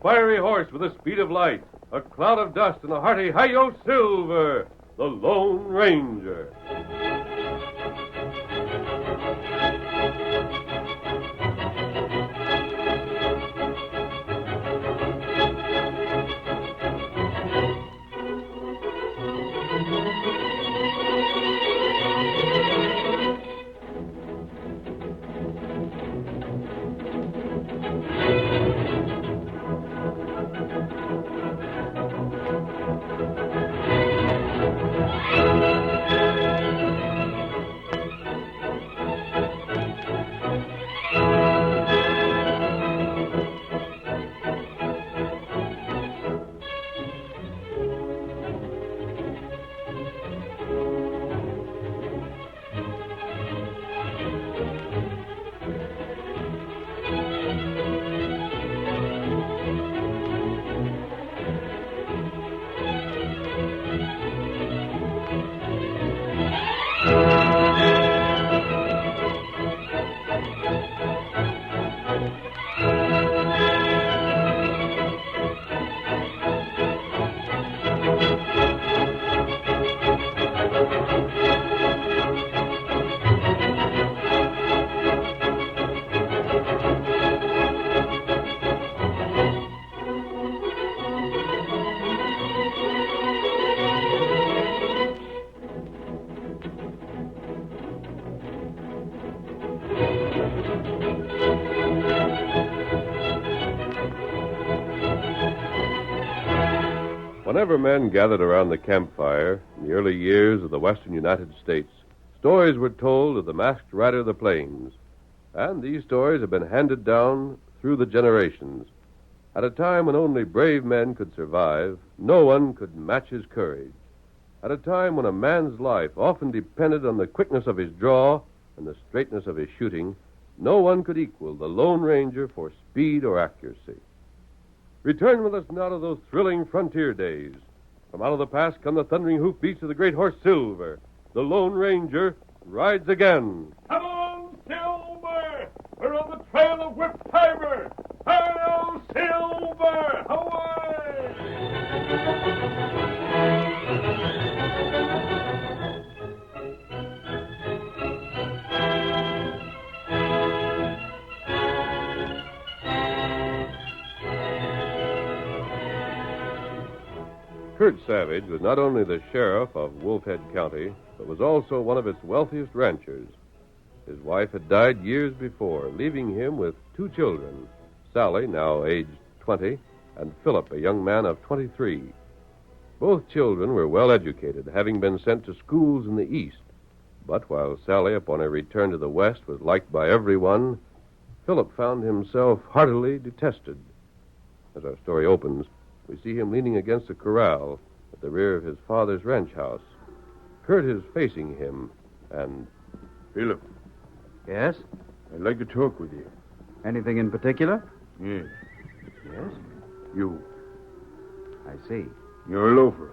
fiery horse with the speed of light, a cloud of dust, and a hearty hi-yo Silver, the Lone Ranger. Whenever men gathered around the campfire in the early years of the western United States, stories were told of the masked rider of the plains. And these stories have been handed down through the generations. At a time when only brave men could survive, no one could match his courage. At a time when a man's life often depended on the quickness of his draw and the straightness of his shooting, no one could equal the Lone Ranger for speed or accuracy. Return with us now to those thrilling frontier days. From out of the past come the thundering hoofbeats of the great horse Silver. The Lone Ranger rides again. Come on, Silver! We're on the trail of Whip Tiber! Hi-yo, Silver! Away! Kurt Savage was not only the sheriff of Wolfhead County, but was also one of its wealthiest ranchers. His wife had died years before, leaving him with two children, Sally, now aged 20, and Philip, a young man of 23. Both children were well educated, having been sent to schools in the East. But while Sally, upon her return to the West, was liked by everyone, Philip found himself heartily detested. As our story opens, we see him leaning against a corral at the rear of his father's ranch house. Kurt is facing him, and... Philip, Yes? I'd like to talk with you. Anything in particular? Yes. Yes? You. I see. You're a loafer.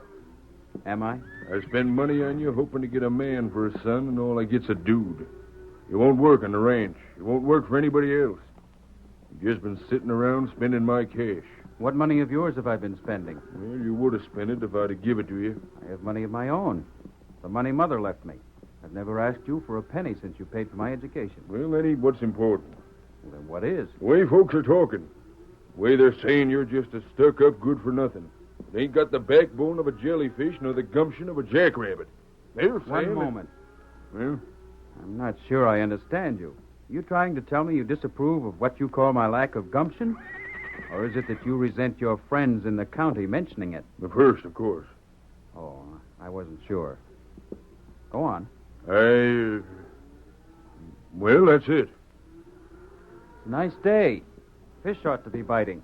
Am I? I spend money on you hoping to get a man for a son, and all I get's a dude. You won't work on the ranch. You won't work for anybody else. You've just been sitting around spending my cash. What money of yours have I been spending? Well, you would have spent it if I'd have give it to you. I have money of my own. The money Mother left me. I've never asked you for a penny since you paid for my education. Well, that ain't what's important. Well, then what is? The way folks are talking. The way they're saying you're just a stuck-up good-for-nothing. They ain't got the backbone of a jellyfish nor the gumption of a jackrabbit. They're saying... One moment. Well? I'm not sure I understand you. You trying to tell me you disapprove of what you call my lack of gumption? Or is it that you resent your friends in the county mentioning it? The first, of course. Oh, I wasn't sure. Go on. Well, that's it. It's a nice day. Fish ought to be biting.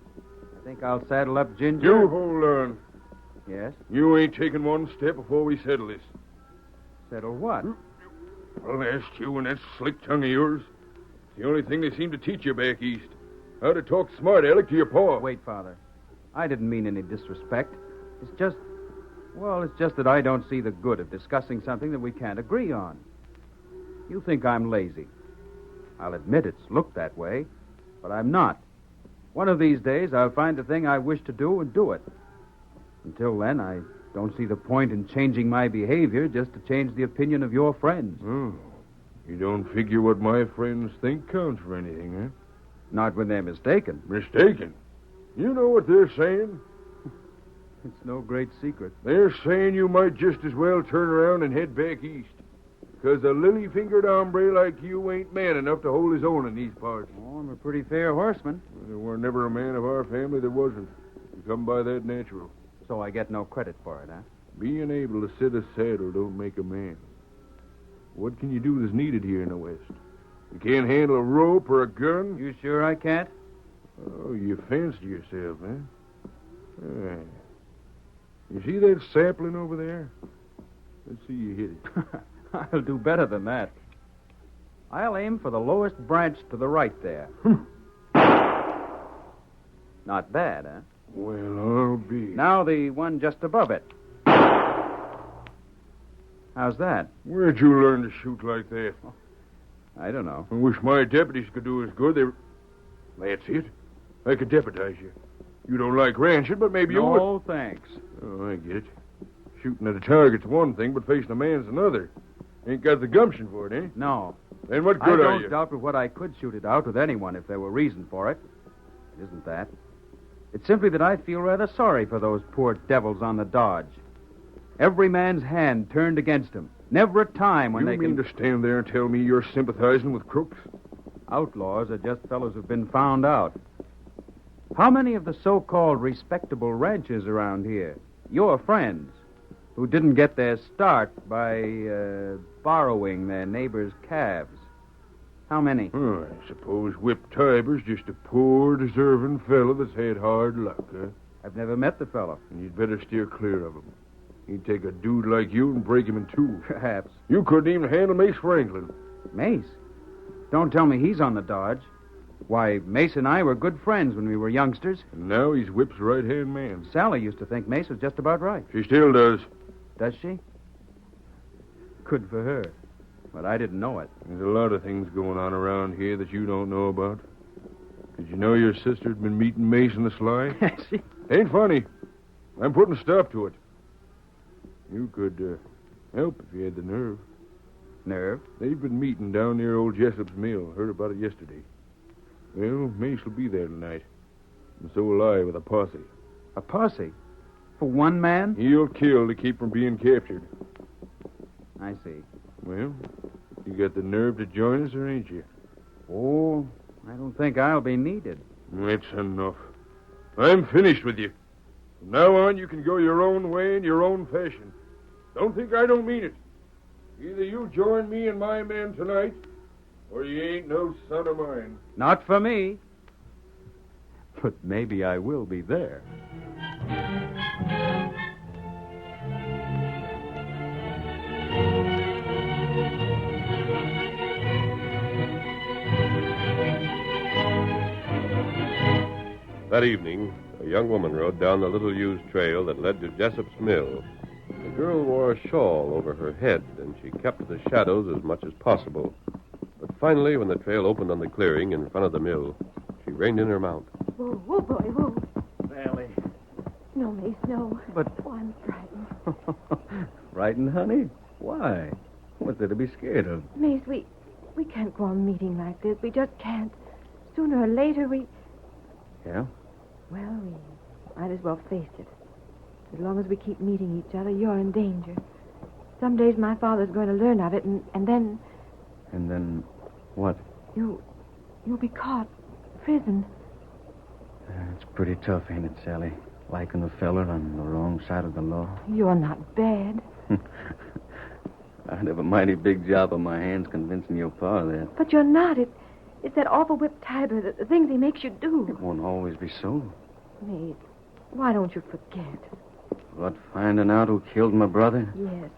I think I'll saddle up Ginger. You hold on. Yes? You ain't taking one step before we settle this. Settle what? I'll ask you and that slick tongue of yours. It's the only thing they seem to teach you back east. How to talk smart, Alec, to your paw. Wait, Father. I didn't mean any disrespect. It's just that I don't see the good of discussing something that we can't agree on. You think I'm lazy. I'll admit it's looked that way, but I'm not. One of these days, I'll find the thing I wish to do and do it. Until then, I don't see the point in changing my behavior just to change the opinion of your friends. Oh. You don't figure what my friends think counts for anything, huh? Not when they're mistaken. Mistaken? You know what they're saying? It's no great secret. They're saying you might just as well turn around and head back east. Because a lily-fingered hombre like you ain't man enough to hold his own in these parts. Oh, I'm a pretty fair horseman. There were never a man of our family that wasn't. You come by that natural. So I get no credit for it, huh? Being able to sit a saddle don't make a man. What can you do that's needed here in the West? You can't handle a rope or a gun? You sure I can't? Oh, you fancy yourself, huh? Yeah. You see that sapling over there? Let's see you hit it. I'll do better than that. I'll aim for the lowest branch to the right there. Not bad, huh? Well, I'll be. Now the one just above it. How's that? Where'd you learn to shoot like that? I don't know. I wish my deputies could do as good. That's it. I could deputize you. You don't like ranching, but maybe you would. No, thanks. Oh, I get it. Shooting at a target's one thing, but facing a man's another. Ain't got the gumption for it, eh? No. Then what I good are don't you? doubt with what I could shoot it out with anyone if there were reason for it. It isn't that. It's simply that I feel rather sorry for those poor devils on the Dodge. Every man's hand turned against him. Never a time when You they mean can... to stand there and tell me you're sympathizing with crooks? Outlaws are just fellows who've been found out. How many of the so-called respectable ranchers around here, your friends, who didn't get their start by borrowing their neighbors' calves? How many? Oh, I suppose Whip Tiber's just a poor, deserving fellow that's had hard luck, huh? I've never met the fellow. And you'd better steer clear of him. He'd take a dude like you and break him in two. Perhaps. You couldn't even handle Mace Franklin. Mace? Don't tell me he's on the Dodge. Why, Mace and I were good friends when we were youngsters. And now he's Whip's right-hand man. Sally used to think Mace was just about right. She still does. Does she? Good for her. But I didn't know it. There's a lot of things going on around here that you don't know about. Did you know your sister's been meeting Mace in the sly? She... Ain't funny. I'm putting a stop to it. You could help if you had the nerve. Nerve? They've been meeting down near old Jessup's mill. Heard about it yesterday. Well, Mace will be there tonight. And so will I with a posse. A posse? For one man? He'll kill to keep from being captured. I see. Well, you got the nerve to join us, or ain't you? Oh, I don't think I'll be needed. That's enough. I'm finished with you. From now on, you can go your own way in your own fashion. Don't think I don't mean it. Either you join me and my men tonight, or you ain't no son of mine. Not for me. But maybe I will be there. That evening, a young woman rode down the little used trail that led to Jessup's mill. The girl wore a shawl over her head, and she kept to the shadows as much as possible. But finally, when the trail opened on the clearing in front of the mill, she reined in her mount. Whoa, whoa, boy, whoa. Sally. No, Mace, no. But... Oh, I'm frightened. Frightened, honey? Why? What's there to be scared of? Mace, we can't go on meeting like this. We just can't. Sooner or later, Yeah? Well, we might as well face it. As long as we keep meeting each other, you're in danger. Some days my father's going to learn of it, and then... And then what? You'll be caught. Prison. It's pretty tough, ain't it, Sally? Liking a feller on the wrong side of the law. You're not bad. I'd have a mighty big job on my hands convincing your pa that. But you're not. It's that awful Whip Tiber, the things he makes you do. It won't always be so. Mace, why don't you forget? What, finding out who killed my brother? Yes.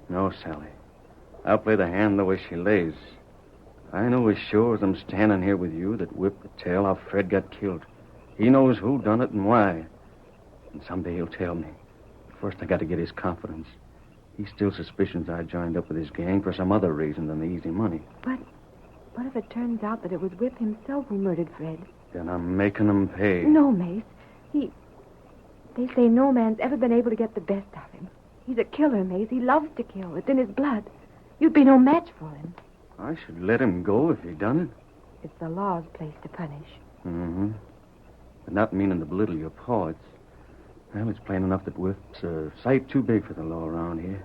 No, Sally. I'll play the hand the way she lays. I know as sure as I'm standing here with you that Whip will tell how Fred got killed. He knows who done it and why. And someday he'll tell me. First, I got to get his confidence. He still suspicions I joined up with his gang for some other reason than the easy money. But What if it turns out that it was Whip himself who murdered Fred? Then I'm making them pay. No, Mace. They say no man's ever been able to get the best of him. He's a killer, Mace. He loves to kill. It's in his blood. You'd be no match for him. I should let him go if he done it. It's the law's place to punish. Mm-hmm. But not meaning to belittle your paw. It's plain enough that Whip's a sight too big for the law around here.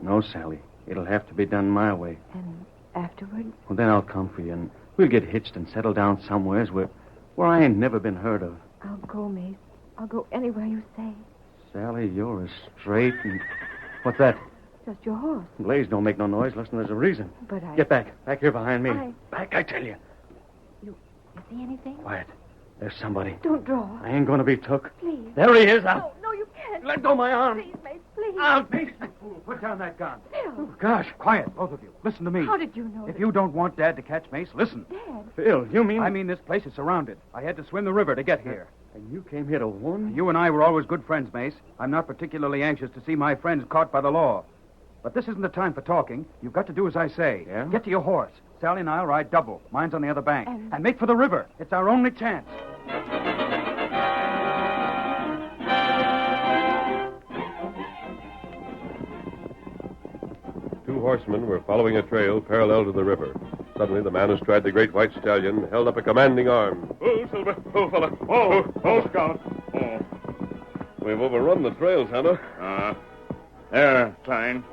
No, Sally. It'll have to be done my way. And afterwards? Well, then I'll come for you, and we'll get hitched and settle down somewheres where I ain't never been heard of. I'll go, Mace. I'll go anywhere you say. Sally, you're as straight and... What's that? Just your horse. Blaze don't make no noise unless there's a reason. But I... Get back. Back here behind me. I- Back, I tell you. You see anything? Quiet. There's somebody. Don't draw. I ain't going to be took. Please. There he is. Out. No, you can't. Let go of my arm. Please, Mace, please. Out, Mace, you fool. Put down that gun. Phil. Oh, gosh, quiet, both of you. Listen to me. How did you know If that- you don't want Dad to catch Mace, listen. Dad? Phil, you mean... I mean this place is surrounded. I had to swim the river to get here. And you came here to warn me? You and I were always good friends, Mace. I'm not particularly anxious to see my friends caught by the law. But this isn't the time for talking. You've got to do as I say. Yeah? Get to your horse. Sally and I'll ride double. Mine's on the other bank. And- And make for the river. It's our only chance. Two horsemen were following a trail parallel to the river. Suddenly, the man astride the great white stallion held up a commanding arm. Oh, Silver. Oh, fella. Oh, Scout. Oh. We've overrun the trail, Tonto. There, Klein.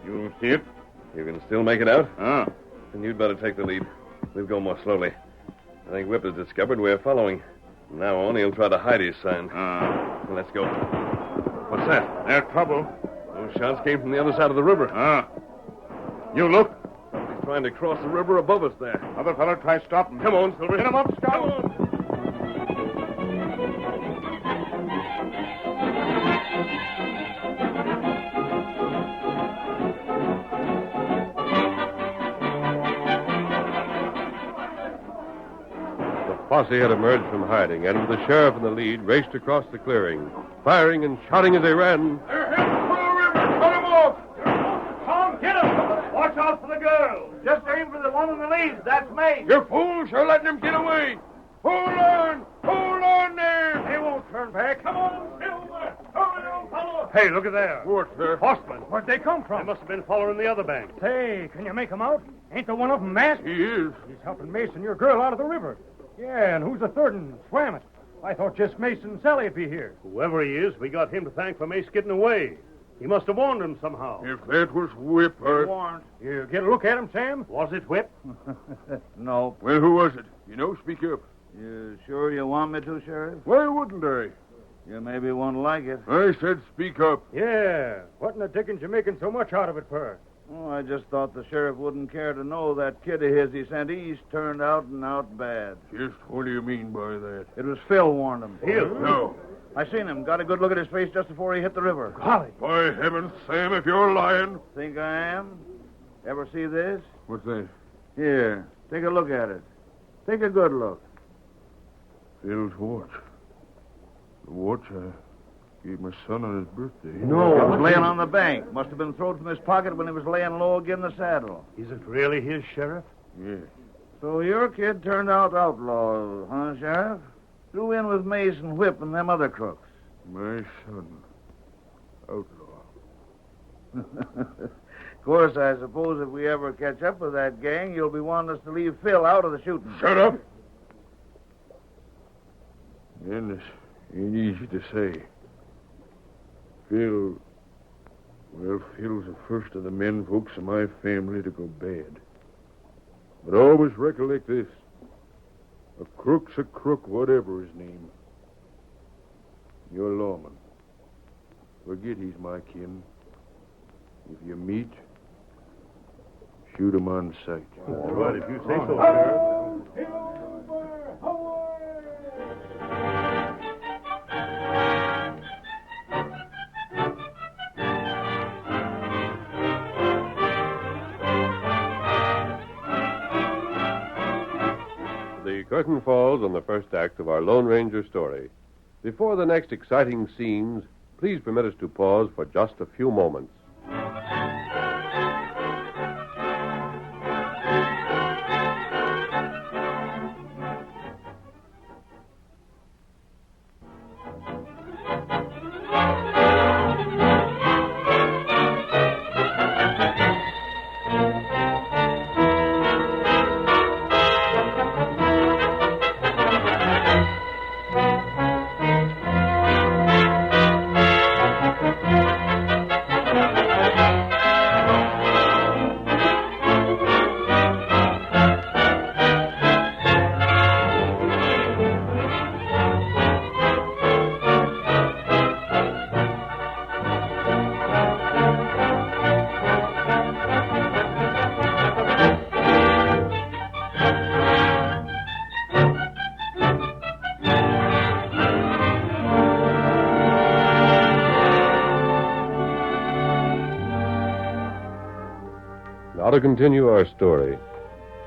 You see it? You can still make it out? Ah. Then you'd better take the lead. We'll go more slowly. I think Whip has discovered we're following. From now on, he'll try to hide his sign. Let's go. What's that? There's trouble. Those shots came from the other side of the river. You look. Somebody's trying to cross the river above us there. Other fellow try stopping. Come on, Silver. Get him up, Scout. Come on. The posse had emerged from hiding, and with the sheriff in the lead, raced across the clearing, firing and shouting as they ran. They're heading for the river. Cut him off. Tom, get him. Watch out for the girl. Just aim for the one in the lead. That's me. You fools are letting him get away. Hold on. Hold on there. They won't turn back. Come on, Silver. Hurry, old fellow. Hey, look at there. What's there? Horsemen. Where'd they come They from? must have been following the other bank. Say, can you make them out? Ain't the one of them masked? He is. He's helping Mace and your girl out of the river. Yeah, and who's the third one? Swam it. I thought just Mace and Sally'd be here. Whoever he is, we got him to thank for Mace getting away. He must have warned him somehow. If that was Whip, Warned. You get a look at him, Sam? Was it Whip? No. Well, who was it? You know, speak up. You sure you want me to, Sheriff? Why wouldn't I? You maybe won't like it. I said speak up. Yeah. What in the dickens you making so much out of it for? Oh, I just thought the sheriff wouldn't care to know that kid of his he sent east turned out and out bad. Just what do you mean by that? It was Phil warned him. Phil? No. I seen him. Got a good look at his face just before he hit the river. Golly. By heavens, Sam, if you're lying. Think I am? Ever see this? What's that? Here, take a look at it. Take a good look. Phil's watch. The watch I gave my son on his birthday. It was laying on the bank. Must have been thrown from his pocket when he was laying low again the saddle. Is it really his, Sheriff? Yeah. So your kid turned out outlaw, huh, Sheriff? Threw in with Mace and Whip and them other crooks. My son. Outlaw. Of course, I suppose if we ever catch up with that gang, you'll be wanting us to leave Phil out of the shooting. Shut up! And this ain't easy to say. Phil's the first of the men folks of my family to go bad. But always recollect this. A crook's a crook, whatever his name. You're a lawman. Forget he's my kin. If you meet, shoot him on sight. All right, if you say so, Sheriff. The curtain falls on the first act of our Lone Ranger story. Before the next exciting scenes, please permit us to pause for just a few moments. Now to continue our story.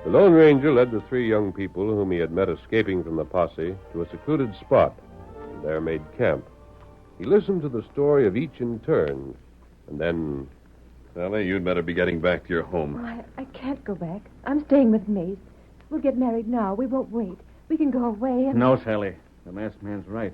The Lone Ranger led the three young people whom he had met escaping from the posse to a secluded spot, and there made camp. He listened to the story of each in turn, and then... Sally, you'd better be getting back to your home. Oh, I can't go back. I'm staying with Mace. We'll get married now. We won't wait. We can go away and... No, Sally. The masked man's right.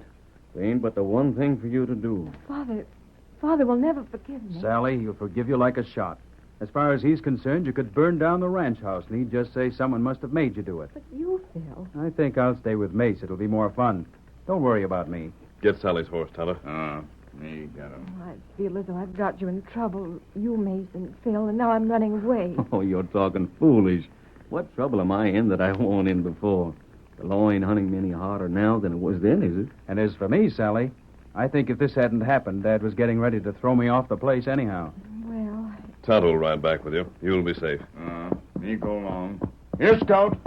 There ain't but the one thing for you to do. Father will never forgive me. Sally, he'll forgive you like a shot. As far as he's concerned, you could burn down the ranch house, and he'd just say someone must have made you do it. But you, Phil. I think I'll stay with Mace. It'll be more fun. Don't worry about me. Get Sally's horse, Tonto. Me got him. Oh, I feel as though I've got you in trouble. You, Mace, and Phil, and now I'm running away. Oh, you're talking foolish. What trouble am I in that I wasn't in before? The law ain't hunting me any harder now than it was then, is it? And as for me, Sally, I think if this hadn't happened, Dad was getting ready to throw me off the place anyhow. Well, Tonto will ride back with you. You'll be safe. Me go along. Here, Scout.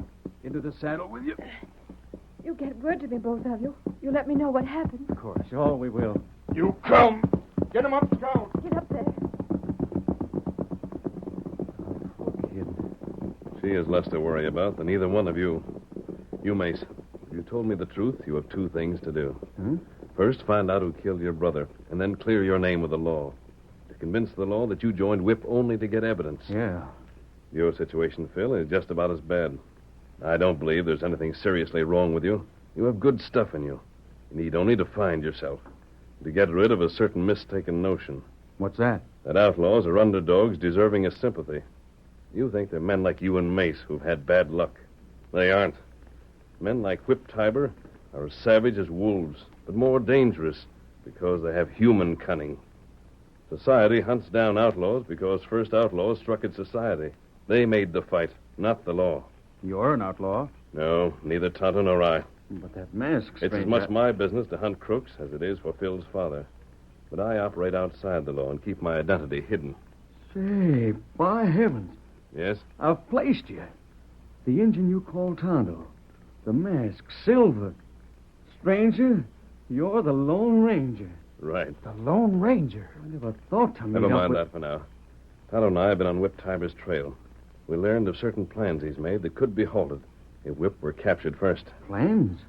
Into the saddle with you. you get word to me, both of you. You let me know what happened. Of course. Sure, we will. You come. Get him up, Scout. Get up there. Poor kid. She has less to worry about than either one of you. You, Mace, if you told me the truth, you have two things to do. Hmm? First, find out who killed your brother, and then clear your name with the law. To convince the law that you joined Whip only to get evidence. Yeah. Your situation, Phil, is just about as bad. I don't believe there's anything seriously wrong with you. You have good stuff in you. You need only to find yourself. To get rid of a certain mistaken notion. What's that? That outlaws are underdogs deserving of sympathy. You think they're men like you and Mace who've had bad luck. They aren't. Men like Whip Tiber are as savage as wolves, but more dangerous because they have human cunning. Society hunts down outlaws because first outlaws struck at society. They made the fight, not the law. You're an outlaw. No, neither Tonto nor I. But that mask, It's as much my business to hunt crooks as it is for Phil's father. But I operate outside the law and keep my identity hidden. Say, by heavens. Yes? I've placed you. The engine you call Tonto. The mask, Silver. Stranger, you're the Lone Ranger. Right. The Lone Ranger. I never thought to meet Never up mind with... that for now. Tonto and I have been on Whip Tiber's trail. We learned of certain plans he's made that could be halted if Whip were captured first. Plans?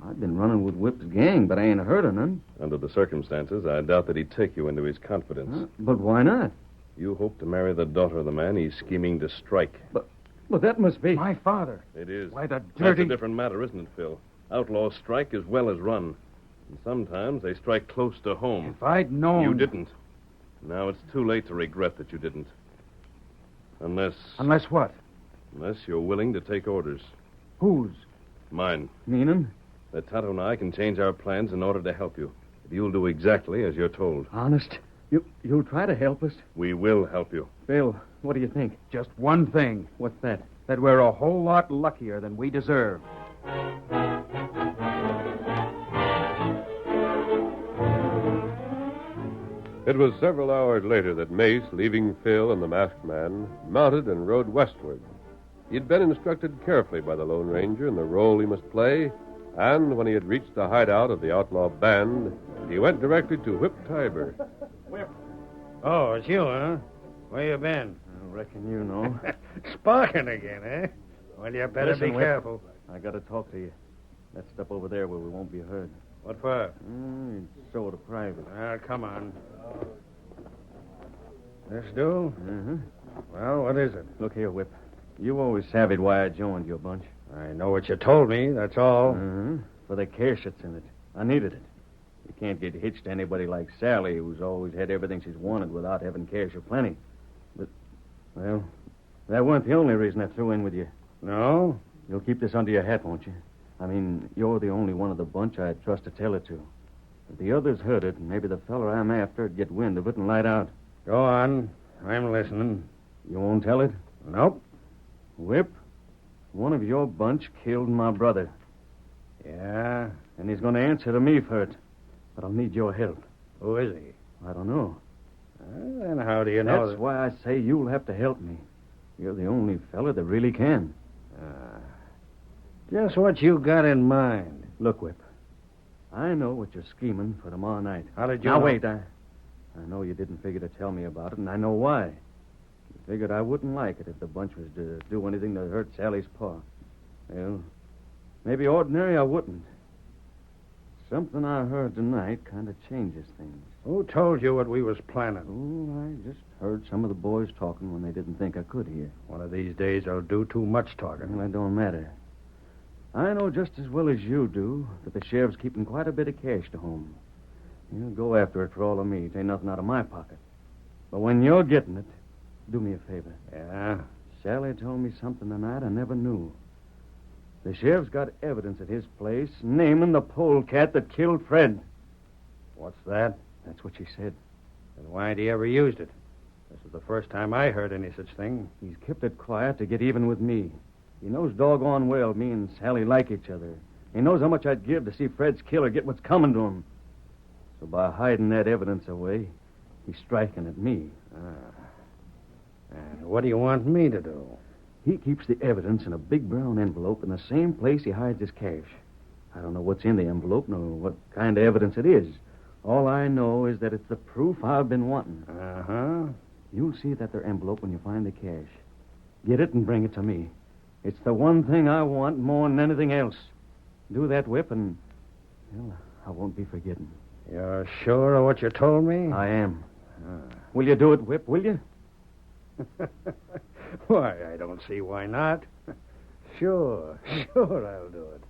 I've been running with Whip's gang, but I ain't heard of none. Under the circumstances, I doubt that he'd take you into his confidence. But why not? You hope to marry the daughter of the man he's scheming to strike. But that must be... My father. It is. Why, the That's dirty... a different matter, isn't it, Phil? Outlaws strike as well as run. And sometimes they strike close to home. If I'd known... You didn't. Now it's too late to regret that you didn't. Unless Unless what? you're willing to take orders. Whose? Mine. Meaning? That Tonto and I can change our plans in order to help you. If you'll do exactly as you're told. Honest? You'll try to help us? We will help you. Bill, what do you think? Just one thing. What's that? That we're a whole lot luckier than we deserve. It was several hours later that Mace, leaving Phil and the masked man, mounted and rode westward. He had been instructed carefully by the Lone Ranger in the role he must play, and when he had reached the hideout of the outlaw band, he went directly to Whip Tiber. Oh, it's you, huh? Where you been? I reckon you know. Sparking again, eh? Well, you better Listen, be Whip. careful. I gotta talk to you. Let's step over there where we won't be heard. What for? It's sort of private. Come on. This do? Uh-huh. Well, what is it? Look here, Whip. You always savvied why I joined your bunch. I know what you told me, that's all. Uh-huh. For the cash that's in it. I needed it. You can't get hitched to anybody like Sally, who's always had everything she's wanted without having cash or plenty. But, well, that weren't the only reason I threw in with you. No? You'll keep this under your hat, won't you? I mean, you're the only one of the bunch I'd trust to tell it to. If the others heard it, maybe the feller I'm after would get wind of it and light out. Go on. I'm listening. You won't tell it? Nope. Whip, one of your bunch killed my brother. Yeah? And he's going to answer to me for it. But I'll need your help. Who is he? I don't know. Well, then how do you know That's why I say you'll have to help me. You're the only fella that really can. Just what you got in mind. Look, Whip, I know what you're scheming for tomorrow night. How did you Now, know? wait. I know you didn't figure to tell me about it, and I know why. You Figured I wouldn't like it if the bunch was to do anything to hurt Sally's paw. Well, maybe ordinary I wouldn't. Something I heard tonight kind of changes things. Who told you what we was planning? Oh, I just heard some of the boys talking when they didn't think I could hear. One of these days I'll do too much talking. Well, that don't matter. I know just as well as you do that the sheriff's keeping quite a bit of cash to home. He'll go after it for all of me. It ain't nothing out of my pocket. But when you're getting it, do me a favor. Yeah? Sally told me something tonight I never knew. The sheriff's got evidence at his place naming the polecat that killed Fred. What's that? That's what she said. And why had he ever used it? This is the first time I heard any such thing. He's kept it quiet to get even with me. He knows doggone well me and Sally like each other. He knows how much I'd give to see Fred's killer get what's coming to him. So by hiding that evidence away, he's striking at me. And what do you want me to do? He keeps the evidence in a big brown envelope in the same place he hides his cash. I don't know what's in the envelope, nor what kind of evidence it is. All I know is that it's the proof I've been wanting. Uh-huh. You'll see that there envelope when you find the cash. Get it and bring it to me. It's the one thing I want more than anything else. Do that, Whip, and, well, I won't be forgetting. You're sure of what you told me? I am. Will you do it, Whip, will you? Why, I don't see why not. Sure I'll do it.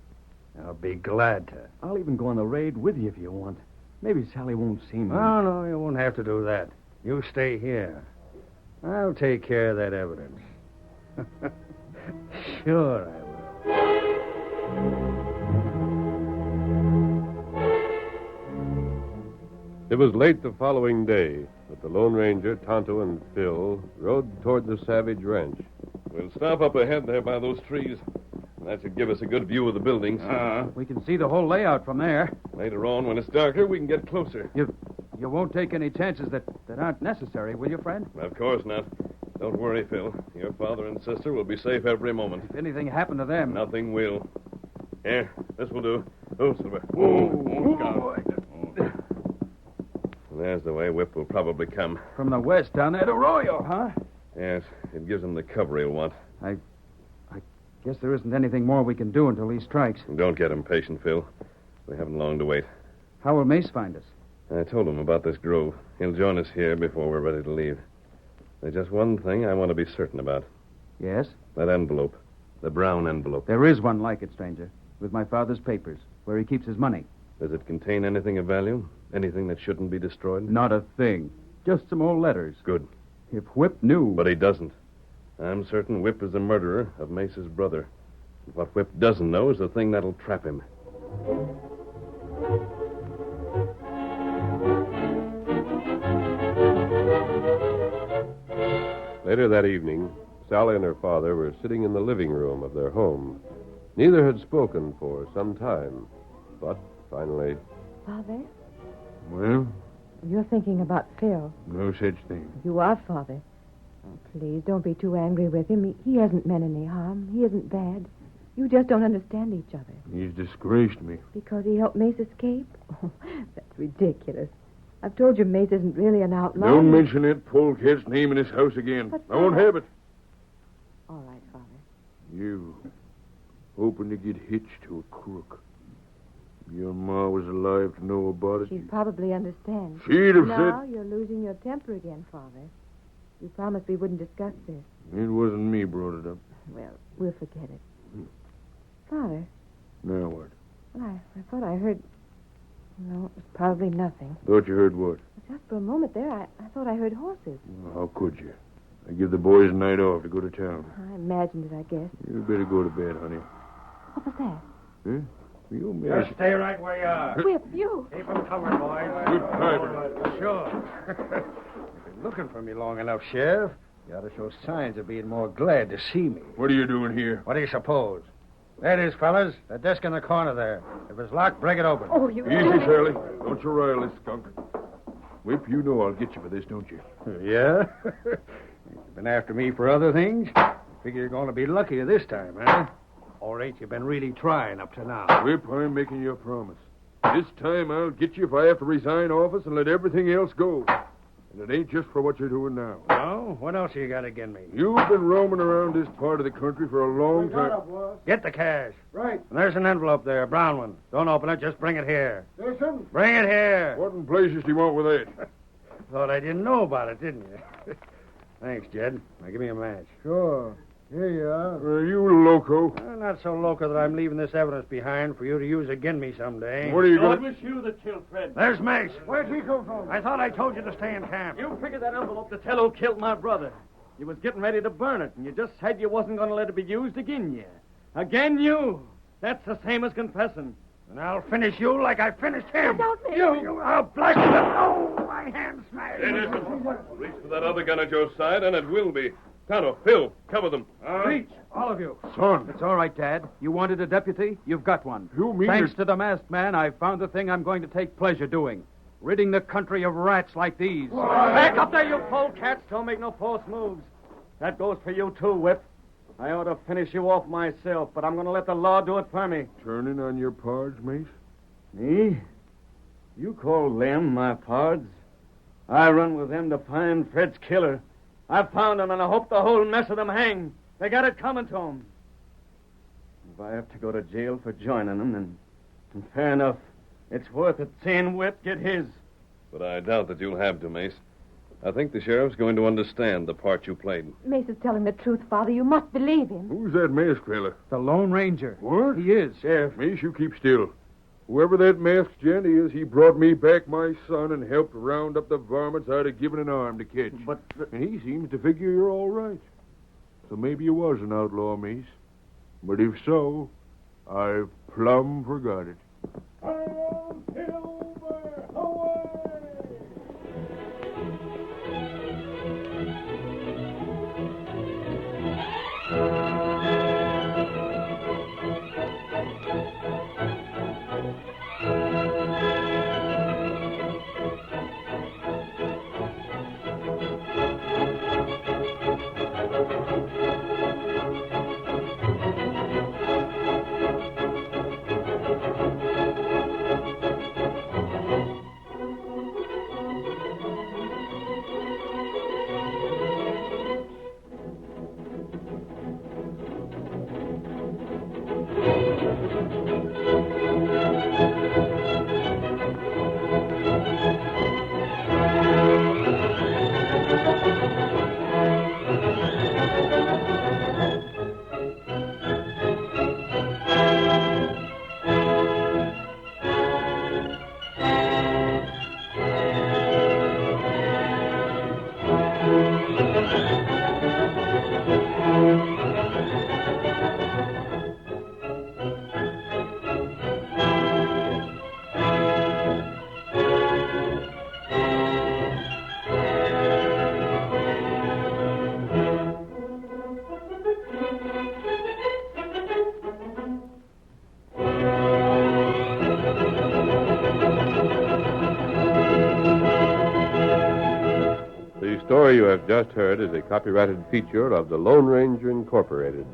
I'll be glad to. I'll even go on the raid with you if you want. Maybe Sally won't see me. Oh, no, you won't have to do that. You stay here. I'll take care of that evidence. Sure I will. It was late the following day that the Lone Ranger, Tonto, and Phil rode toward the Savage Ranch. We'll stop up ahead there by those trees. That should give us a good view of the buildings. We can see the whole layout from there. Later on, when it's darker, we can get closer. You won't take any chances that aren't necessary, will you, friend? Of course not. Don't worry, Phil. Your father and sister will be safe every moment. If anything happened to them... Nothing will. Here, this will do. Oh, Silver. There's the way Whip will probably come. From the west down that arroyo, huh? Yes, it gives him the cover he'll want. I guess there isn't anything more we can do until he strikes. Don't get impatient, Phil. We haven't long to wait. How will Mace find us? I told him about this grove. He'll join us here before we're ready to leave. There's just one thing I want to be certain about. Yes? That envelope. The brown envelope. There is one like it, stranger. With my father's papers, where he keeps his money. Does it contain anything of value? Anything that shouldn't be destroyed? Not a thing. Just some old letters. Good. If Whip knew... But he doesn't. I'm certain Whip is the murderer of Mace's brother. And what Whip doesn't know is the thing that'll trap him. Later that evening, Sally and her father were sitting in the living room of their home. Neither had spoken for some time, but finally... Father, Well, you're thinking about Phil. no such thing. You are, Father. Oh, please, don't be too angry with him. He hasn't meant any harm. He isn't bad. You just don't understand each other. He's disgraced me. Because he helped Mace escape? Oh, that's ridiculous. I've told you Mace isn't really an outlaw. Don't mention that polecat's name in this house again. But, I won't Father- have it. All right, Father. You hoping to get hitched to a crook. Your ma was alive to know about it. She'd probably understand. She'd have Now said... you're losing your temper again, Father. You promised we wouldn't discuss this. It wasn't me brought it up. Well, we'll forget it. Father, Now what? well, I thought I heard... No, it was probably nothing. Thought you heard what? Just for a moment there, I thought I heard horses. Well, how could you? I give the boys a night off to go to town. I imagined it, I guess. You better go to bed, honey. What was that? Huh? You may... Just stay right where you are. Whip, you! Keep them covered, boys. Good timing. Sure. You've been looking for me long enough, Sheriff. You ought to show signs of being more glad to see me. What are you doing here? What do you suppose? There it is, fellas. The desk in the corner there. If it's locked, break it open. Oh, you... Easy, Sally. Don't you rile this skunk. Whip, you know I'll get you for this, don't you? Yeah? You've been after me for other things? Figure you're going to be luckier this time, huh? Or ain't you been really trying up to now? Whip, I'm making you a promise. This time I'll get you if I have to resign office and let everything else go. And it ain't just for what you're doing now. No? What else you got again me? You've been roaming around this part of the country for a long time. Get the cash. Right. And there's an envelope there, a brown one. Don't open it, just bring it here. Listen. Bring it here. What in places do you want with it? Thought I didn't know about it, didn't you? Thanks, Jed. Now give me a match. Sure. Here you are. You loco. Not so loco that I'm leaving this evidence behind for you to use again me someday. What are you So it going to... was you that killed Fred. There's Mace. Where'd he come from? I thought I told you to stay in camp. You figured that envelope to tell who killed my brother. You was getting ready to burn it, and you just said you wasn't going to let it be used again you. Again you. That's the same as confessing. And I'll finish you like I finished him. Don't, Mace. I'll blast you. Oh, my hand smashed. Reach for that other gun at your side, and it will be. Tonto, Phil, cover them. Reach, all of you. Son. It's all right, Dad. You wanted a deputy? You've got one. You mean Thanks it- to the masked man, I've found the thing I'm going to take pleasure doing. Ridding the country of rats like these. Back up there, you polecats. Don't make no false moves. That goes for you, too, Whip. I ought to finish you off myself, but I'm going to let the law do it for me. Turning on your pards, Mace? Me? You call them my pards? I run with them to find Fred's killer. I found him, and I hope the whole mess of them hang. They got it coming to them. If I have to go to jail for joining them, then fair enough. It's worth it seeing Whip get his. But I doubt that you'll have to, Mace. I think the sheriff's going to understand the part you played. Mace is telling the truth, Father. You must believe him. Who's that masked fella? The Lone Ranger. What? He is. Sheriff. Mace, you keep still. Whoever that masked gent is, he brought me back my son and helped round up the varmints I'd have given an arm to catch. But... And he seems to figure you're all right. So maybe you was an outlaw, Mace. But if so, I've plumb forgot it. Hail Silver! Away! The story you have just heard is a copyrighted feature of the Lone Ranger Incorporated.